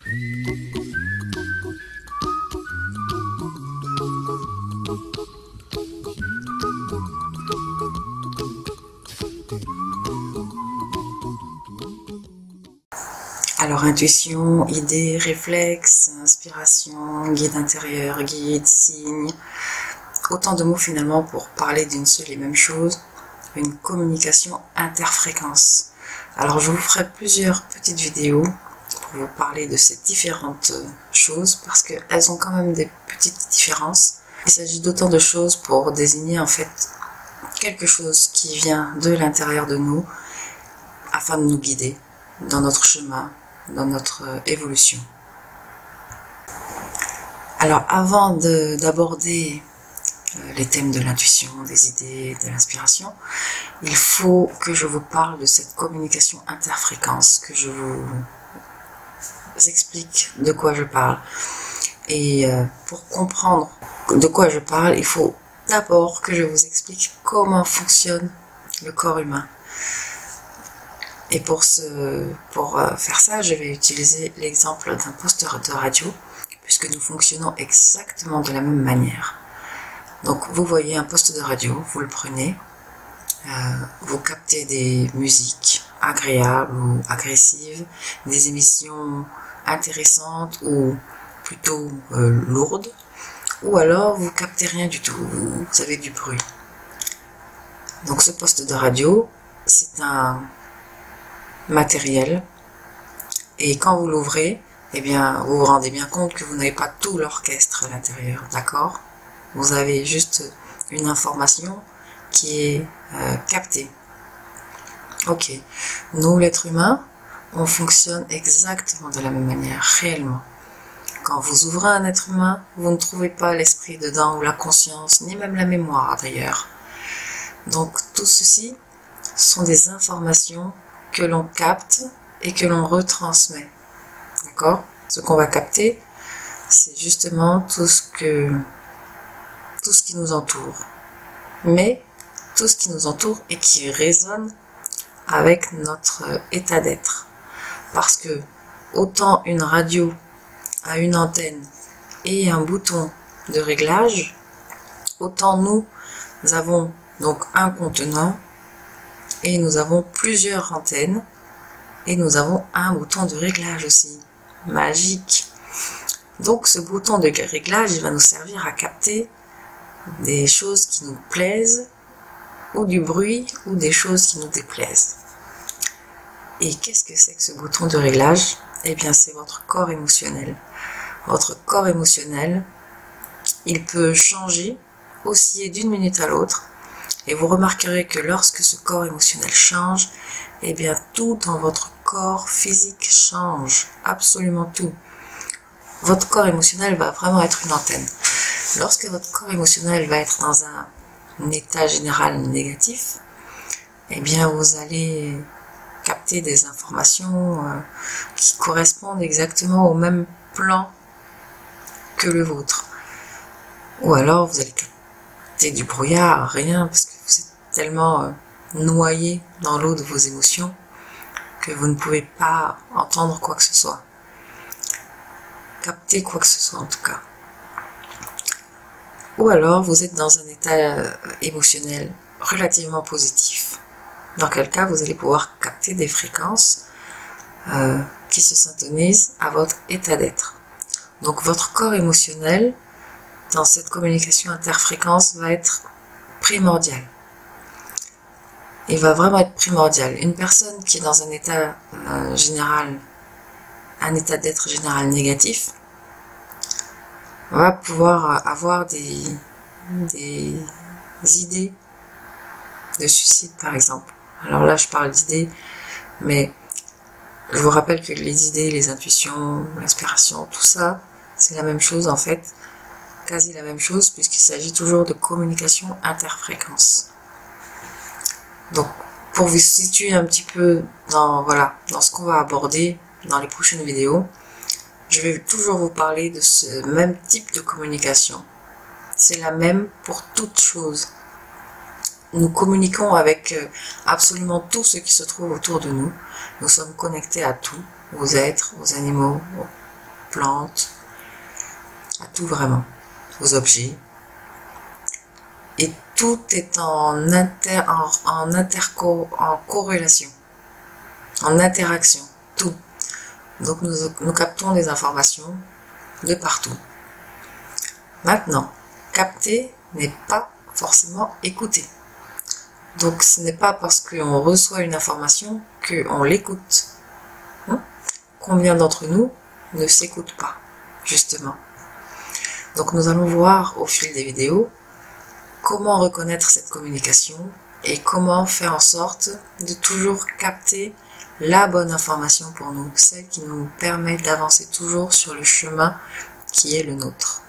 Alors intuition, idée, réflexe, inspiration, guide intérieur, guide, signe, autant de mots finalement pour parler d'une seule et même chose, une communication interfréquence. Alors je vous ferai plusieurs petites vidéos pour vous parler de ces différentes choses parce qu'elles ont quand même des petites différences. Il s'agit d'autant de choses pour désigner en fait quelque chose qui vient de l'intérieur de nous afin de nous guider dans notre chemin, dans notre évolution. Alors avant d'aborder les thèmes de l'intuition, des idées, de l'inspiration, il faut que je vous parle de cette communication interfréquence, que je vous explique de quoi je parle. Et pour comprendre de quoi je parle, il faut d'abord que je vous explique comment fonctionne le corps humain. Et pour faire ça, je vais utiliser l'exemple d'un poste de radio, puisque nous fonctionnons exactement de la même manière. Donc vous voyez un poste de radio, vous le prenez, vous captez des musiques agréables ou agressives, des émissions intéressantes ou plutôt lourdes, ou alors vous captez rien du tout, vous avez du bruit. Donc ce poste de radio, c'est un matériel, et quand vous l'ouvrez, eh bien, vous vous rendez bien compte que vous n'avez pas tout l'orchestre à l'intérieur, d'accord? Vous avez juste une information qui est captée. Ok, nous, l'être humain, on fonctionne exactement de la même manière, réellement. Quand vous ouvrez un être humain, vous ne trouvez pas l'esprit dedans, ou la conscience, ni même la mémoire d'ailleurs. Donc tout ceci sont des informations que l'on capte et que l'on retransmet. D'accord? Ce qu'on va capter, c'est justement tout ce qui nous entoure. Mais tout ce qui nous entoure et qui résonne avec notre état d'être. Parce que autant une radio a une antenne et un bouton de réglage, autant nous avons donc un contenant et nous avons plusieurs antennes et nous avons un bouton de réglage aussi, magique. Donc ce bouton de réglage, il va nous servir à capter des choses qui nous plaisent ou du bruit ou des choses qui nous déplaisent. Et qu'est-ce que c'est que ce bouton de réglage? Eh bien c'est votre corps émotionnel. Votre corps émotionnel, il peut changer, osciller d'une minute à l'autre. Et vous remarquerez que lorsque ce corps émotionnel change, eh bien tout dans votre corps physique change, absolument tout. Votre corps émotionnel va vraiment être une antenne. Lorsque votre corps émotionnel va être dans un état général négatif, eh bien vous allez capter des informations qui correspondent exactement au même plan que le vôtre. Ou alors vous allez capter du brouillard, rien, parce que vous êtes tellement noyé dans l'eau de vos émotions que vous ne pouvez pas entendre quoi que ce soit. Capter quoi que ce soit en tout cas. Ou alors vous êtes dans un état émotionnel relativement positif. Dans quel cas vous allez pouvoir capter des fréquences qui se syntonisent à votre état d'être. Donc votre corps émotionnel dans cette communication interfréquence va être primordial. Il va vraiment être primordial. Une personne qui est dans un état général, un état d'être général négatif, va pouvoir avoir des idées de suicide par exemple. Alors là je parle d'idées, mais je vous rappelle que les idées, les intuitions, l'inspiration, tout ça, c'est la même chose en fait, quasi la même chose puisqu'il s'agit toujours de communication interfréquence. Donc pour vous situer un petit peu dans ce qu'on va aborder dans les prochaines vidéos, je vais toujours vous parler de ce même type de communication. C'est la même pour toute chose. Nous communiquons avec absolument tout ce qui se trouve autour de nous. Nous sommes connectés à tout, aux êtres, aux animaux, plantes, à tout vraiment, aux objets. Et tout est en corrélation, en interaction, tout. Donc nous captons des informations de partout. Maintenant, capter n'est pas forcément écouter. Donc ce n'est pas parce qu'on reçoit une information qu'on l'écoute. Combien d'entre nous ne s'écoutent pas, justement? Donc nous allons voir au fil des vidéos comment reconnaître cette communication et comment faire en sorte de toujours capter la bonne information pour nous, celle qui nous permet d'avancer toujours sur le chemin qui est le nôtre.